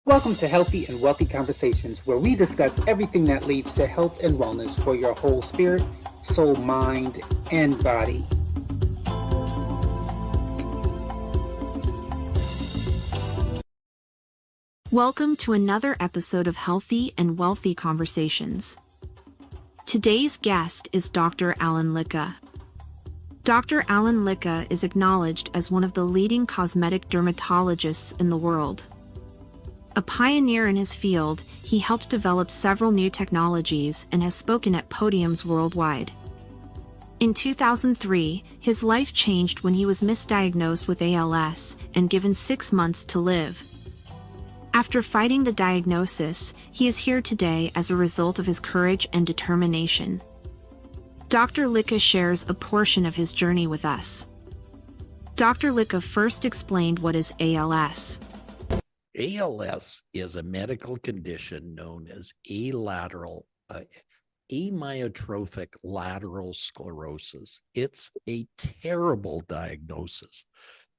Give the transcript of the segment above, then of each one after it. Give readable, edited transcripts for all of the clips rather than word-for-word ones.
Welcome to Healthy and Wealthy Conversations, where we discuss everything that leads to health and wellness for your whole spirit, soul, mind, and body. Welcome to another episode of Healthy and Wealthy Conversations. Today's guest is Dr. Alan Lycka. Dr. Alan Lycka is acknowledged as one of the leading cosmetic dermatologists in the world. A pioneer in his field, he helped develop several new technologies and has spoken at podiums worldwide. In 2003, his life changed when he was misdiagnosed with ALS and given 6 months to live. After fighting the diagnosis, he is here today as a result of his courage and determination. Dr. Lycka shares a portion of his journey with us. Dr. Lycka first explained what is ALS. ALS is a medical condition known as amyotrophic lateral sclerosis. It's a terrible diagnosis.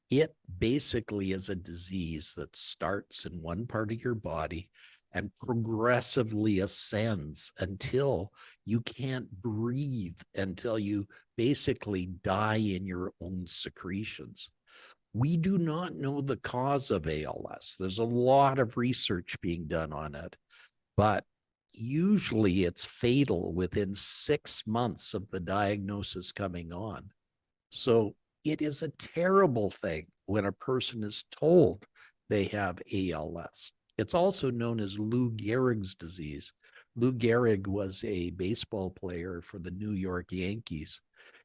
It basically is a disease that starts in one part of your body and progressively ascends until you can't breathe, until you basically die in your own secretions. We do not know the cause of ALS. There's a lot of research being done on it, but usually it's fatal within 6 months of the diagnosis coming on. So it is a terrible thing when a person is told they have ALS. It's also known as Lou Gehrig's disease. Lou Gehrig was a baseball player for the New York Yankees,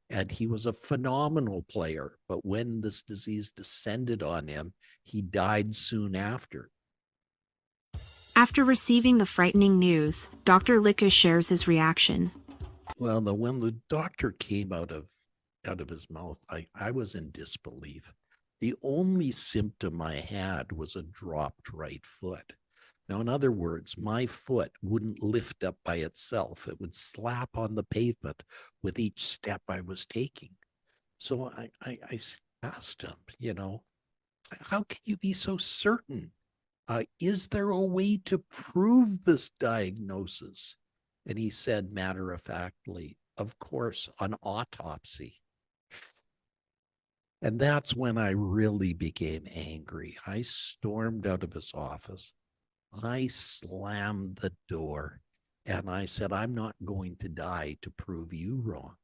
and he was a phenomenal player. But when this disease descended on him, he died soon after. After receiving the frightening news, Dr. Lycka shares his reaction. Well, when the doctor came out of his mouth, I was in disbelief. The only symptom I had was a dropped right foot. Now, in other words, my foot wouldn't lift up by itself. It would slap on the pavement with each step I was taking. So I asked him, how can you be so certain? Is there a way to prove this diagnosis? And he said, matter-of-factly, of course, an autopsy. And that's when I really became angry. I stormed out of his office. I slammed the door and I said, I'm not going to die to prove you wrong.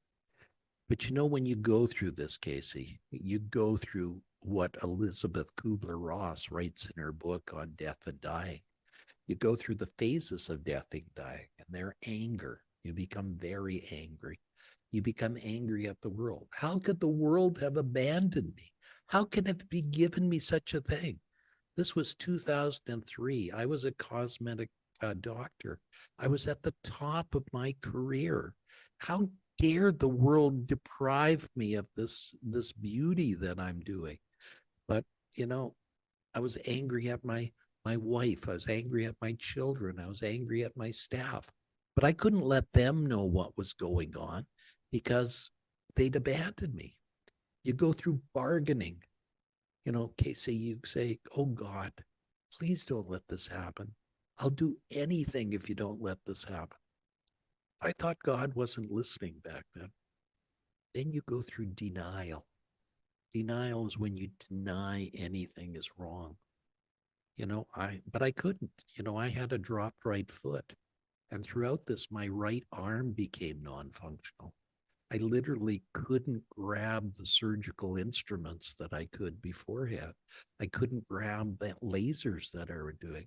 But when you go through this, Casey, you go through what Elizabeth Kubler-Ross writes in her book on death and dying. You go through the phases of death and dying, and their anger. You become very angry. You become angry at the world. How could the world have abandoned me? How could it be given me such a thing? This was 2003. I was a cosmetic doctor. I was at the top of my career. How dared the world deprive me of this beauty that I'm doing? But, I was angry at my wife. I was angry at my children. I was angry at my staff. But I couldn't let them know what was going on because they'd abandoned me. You go through bargaining. Casey, you say, oh God, please don't let this happen. I'll do anything if you don't let this happen. I thought God wasn't listening back then. Then you go through denial. Denial is when you deny anything is wrong. But I couldn't. I had a dropped right foot. And throughout this, my right arm became non-functional. I literally couldn't grab the surgical instruments that I could beforehand. I couldn't grab the lasers that I were doing.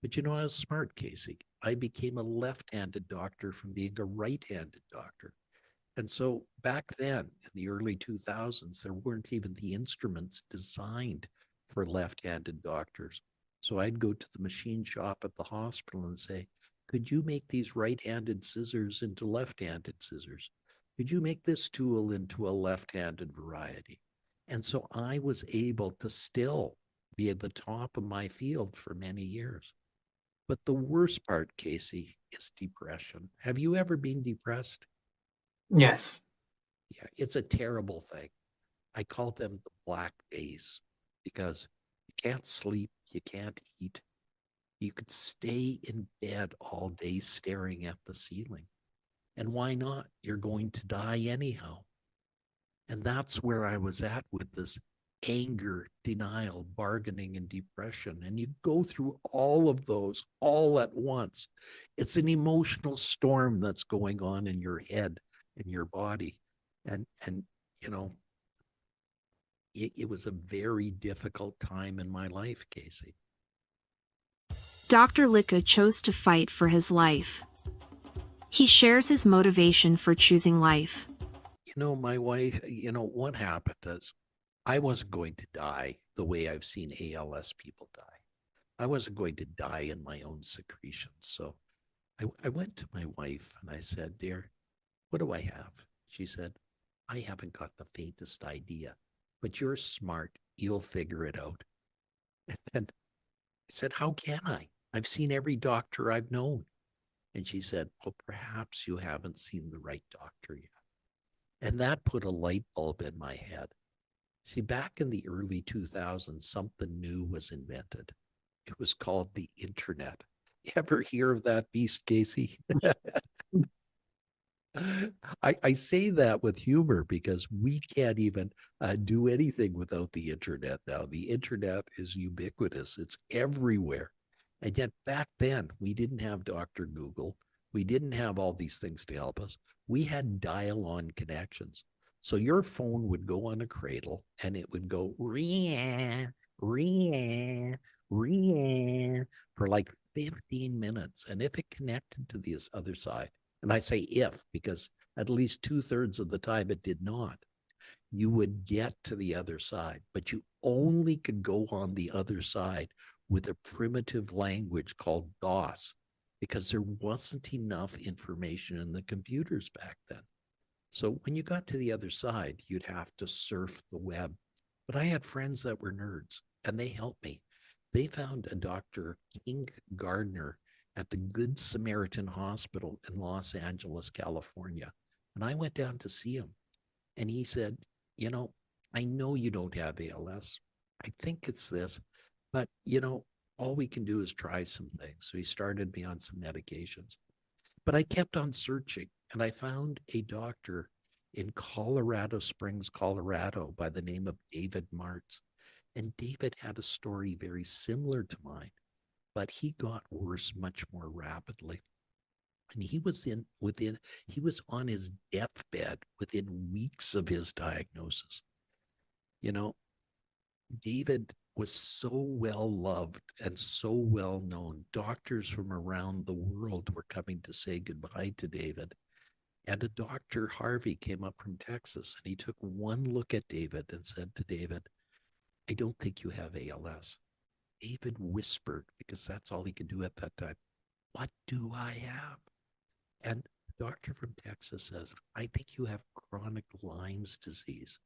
But I was smart, Casey. I became a left-handed doctor from being a right-handed doctor. And so back then, in the early 2000s, there weren't even the instruments designed for left-handed doctors. So I'd go to the machine shop at the hospital and say, could you make these right-handed scissors into left-handed scissors? Could you make this tool into a left-handed variety? And so I was able to still be at the top of my field for many years. But the worst part, Casey, is depression. Have you ever been depressed? Yes. Yeah, it's a terrible thing. I call them the black days because you can't sleep, you can't eat, You could stay in bed all day staring at the ceiling. And why not? You're going to die anyhow. And that's where I was at with this anger, denial, bargaining, and depression. And you go through all of those all at once. It's an emotional storm that's going on in your head and your body. And you know, it was a very difficult time in my life, Casey. Dr. Lycka chose to fight for his life. He shares his motivation for choosing life. My wife, what happened is I wasn't going to die the way I've seen ALS people die. I wasn't going to die in my own secretions. So I went to my wife and I said, dear, what do I have? She said, I haven't got the faintest idea, but you're smart. You'll figure it out. And I said, how can I? I've seen every doctor I've known. And she said, well, perhaps you haven't seen the right doctor yet. And that put a light bulb in my head. See, back in the early 2000s, something new was invented. It was called the internet. You ever hear of that beast, Casey? I say that with humor because we can't even do anything without the internet now. The internet is ubiquitous. It's everywhere. And yet back then, we didn't have Dr. Google. We didn't have all these things to help us. We had dial-on connections. So your phone would go on a cradle and it would go ring, ring, ring for like 15 minutes. And if it connected to this other side, and I say if, because at least 2/3 of the time it did not, you would get to the other side, but you only could go on the other side with a primitive language called DOS, because there wasn't enough information in the computers back then. So when you got to the other side, you'd have to surf the web. But I had friends that were nerds, and they helped me. They found a Dr. King Gardner at the Good Samaritan Hospital in Los Angeles, California. And I went down to see him. And he said, I know you don't have ALS. I think it's this, but, all we can do is try some things. So he started me on some medications. But I kept on searching, and I found a doctor in Colorado Springs, Colorado, by the name of David Martz. And David had a story very similar to mine, but he got worse much more rapidly. And he was on his deathbed within weeks of his diagnosis. David was so well loved and so well known. Doctors from around the world were coming to say goodbye to David. And a Dr. Harvey came up from Texas, and he took one look at David and said to David, I don't think you have ALS. David whispered, because that's all he could do at that time, what do I have? And the doctor from Texas says, I think you have chronic Lyme's disease.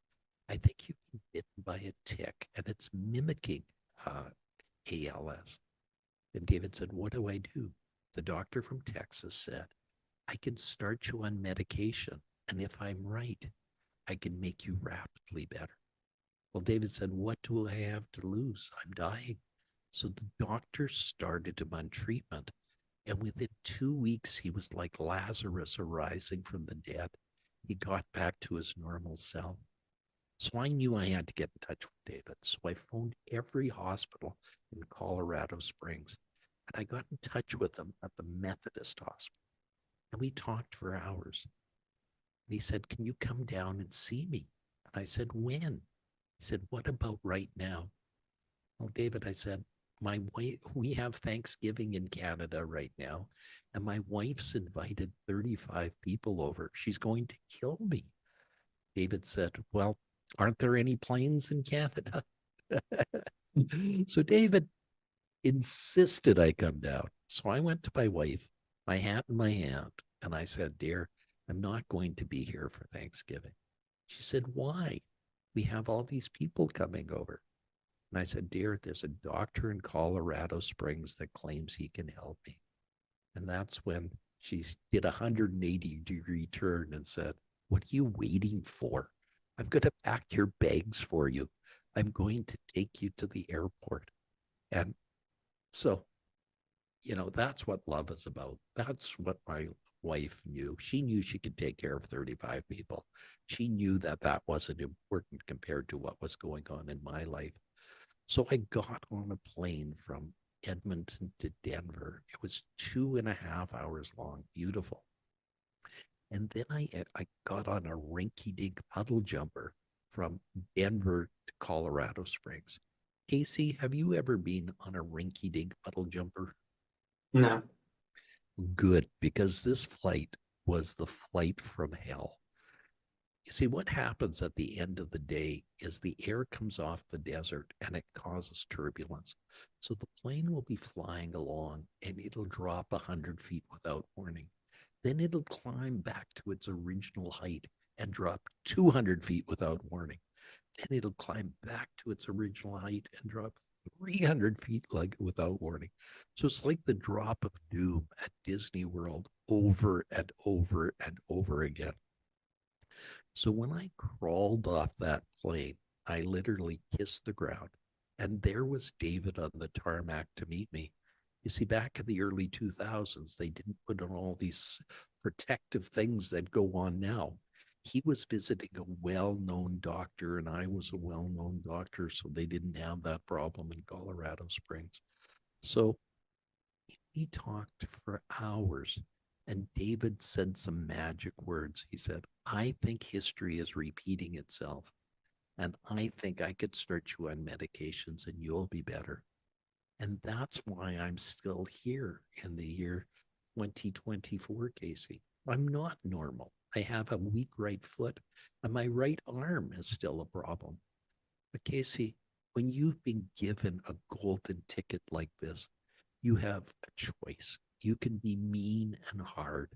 I think you've been bitten by a tick, and it's mimicking ALS. And David said, what do I do? The doctor from Texas said, I can start you on medication, and if I'm right, I can make you rapidly better. Well, David said, what do I have to lose? I'm dying. So the doctor started him on treatment, and within 2 weeks, he was like Lazarus arising from the dead. He got back to his normal self. So I knew I had to get in touch with David. So I phoned every hospital in Colorado Springs, and I got in touch with them at the Methodist Hospital. And we talked for hours. And he said, can you come down and see me? And I said, when? He said, what about right now? Well, David, I said, my wife, we have Thanksgiving in Canada right now, and my wife's invited 35 people over. She's going to kill me. David said, well, aren't there any planes in Canada? So David insisted I come down. So I went to my wife, my hat in my hand, and I said, dear, I'm not going to be here for Thanksgiving. She said, why? We have all these people coming over. And I said, dear, there's a doctor in Colorado Springs that claims he can help me. And that's when she did a 180-degree turn and said, what are you waiting for? I'm going to pack your bags for you. I'm going to take you to the airport. And so That's what love is about. That's what my wife knew. She knew she could take care of 35 people. She knew that that wasn't important compared to what was going on in my life. So I got on a plane from Edmonton to Denver. It was 2.5 hours long, beautiful. And then I got on a rinky-dink puddle jumper from Denver to Colorado Springs. Casey, have you ever been on a rinky-dink puddle jumper? No. Good, because this flight was the flight from hell. You see, what happens at the end of the day is the air comes off the desert and it causes turbulence. So the plane will be flying along and it'll drop 100 feet without warning. Then it'll climb back to its original height and drop 200 feet without warning. Then it'll climb back to its original height and drop 300 feet without warning. So it's like the drop of doom at Disney World over and over and over again. So when I crawled off that plane, I literally kissed the ground. And there was David on the tarmac to meet me. You see, back in the early 2000s, they didn't put on all these protective things that go on now. He was visiting a well-known doctor, and I was a well-known doctor, so they didn't have that problem in Colorado Springs. So he talked for hours, and David said some magic words. He said, I think history is repeating itself, and I think I could start you on medications and you'll be better. And that's why I'm still here in the year 2024, Casey. I'm not normal. I have a weak right foot, and my right arm is still a problem. But Casey, when you've been given a golden ticket like this, you have a choice. You can be mean and hard.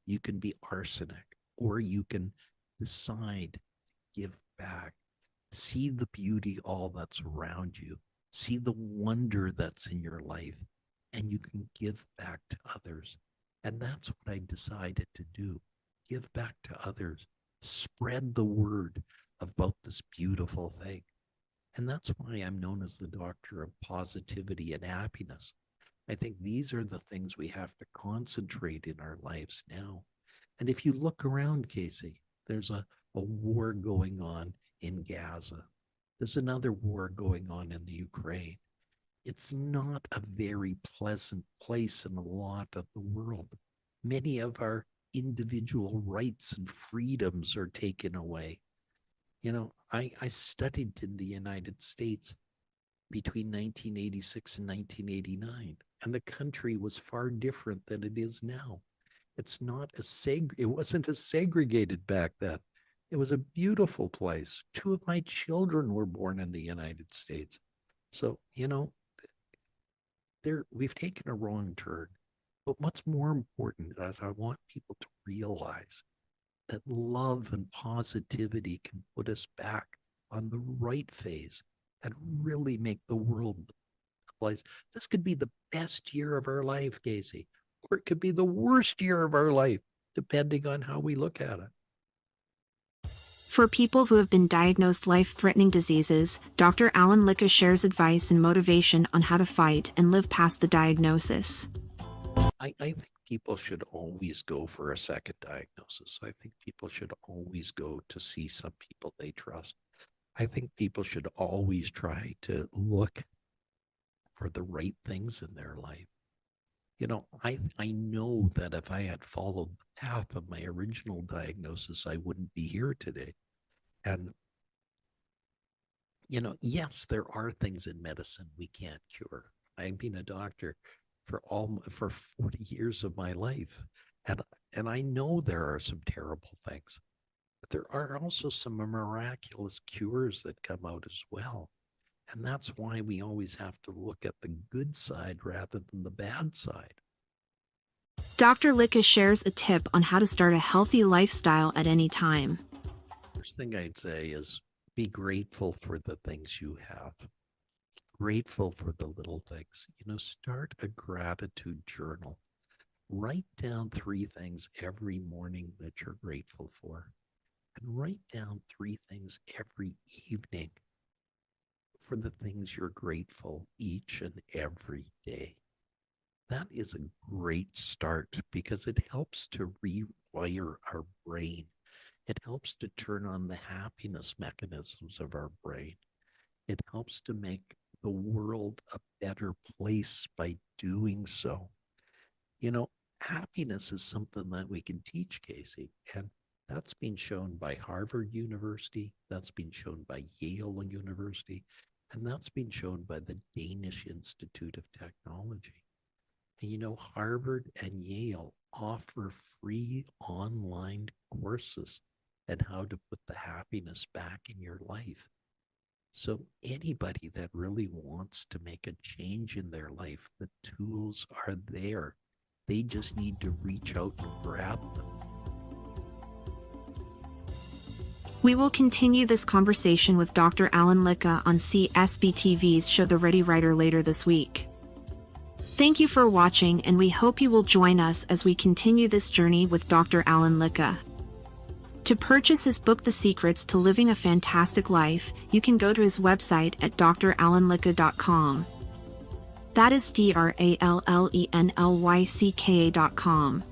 You can be arsenic, or you can decide to give back. See the beauty all that's around you. See the wonder that's in your life, and you can give back to others. And that's what I decided to do. Give back to others. Spread the word about this beautiful thing. And that's why I'm known as the doctor of positivity and happiness. I think these are the things we have to concentrate in our lives now. And if you look around, Casey, there's a war going on in Gaza. There's another war going on in the Ukraine. It's not a very pleasant place in a lot of the world. Many of our individual rights and freedoms are taken away. I studied in the United States between 1986 and 1989, and the country was far different than it is now. It's not it wasn't as segregated back then. It was a beautiful place. 2 of my children were born in the United States. So, we've taken a wrong turn. But what's more important is I want people to realize that love and positivity can put us back on the right phase and really make the world a place. This could be the best year of our life, Casey, or it could be the worst year of our life, depending on how we look at it. For people who have been diagnosed life-threatening diseases, Dr. Alan Lycka shares advice and motivation on how to fight and live past the diagnosis. I think people should always go for a second diagnosis. I think people should always go to see some people they trust. I think people should always try to look for the right things in their life. I know that if I had followed the path of my original diagnosis, I wouldn't be here today. And, yes, there are things in medicine we can't cure. I've been a doctor for 40 years of my life. And I know there are some terrible things, but there are also some miraculous cures that come out as well. And that's why we always have to look at the good side rather than the bad side. Dr. Lycka shares a tip on how to start a healthy lifestyle at any time. First thing I'd say is be grateful for the things you have. Grateful for the little things. Start a gratitude journal. Write down 3 things every morning that you're grateful for. And write down 3 things every evening for the things you're grateful each and every day. that is a great start because it helps to rewire our brain. It helps to turn on the happiness mechanisms of our brain. It helps to make the world a better place by doing so. You know, happiness is something that we can teach, Casey, and that's been shown by Harvard University, that's been shown by Yale University, and that's been shown by the Danish Institute of Technology. And you know, Harvard and Yale offer free online courses on how to put the happiness back in your life. So anybody that really wants to make a change in their life, the tools are there. They just need to reach out and grab them. We will continue this conversation with Dr. Alan Lycka on CSB TV's show The Ready Writer later this week. Thank you for watching, and we hope you will join us as we continue this journey with Dr. Alan Lycka. To purchase his book, The Secrets to Living a Fantastic Life, you can go to his website at dralanlycka.com. That is DRALLENLYCKA.com.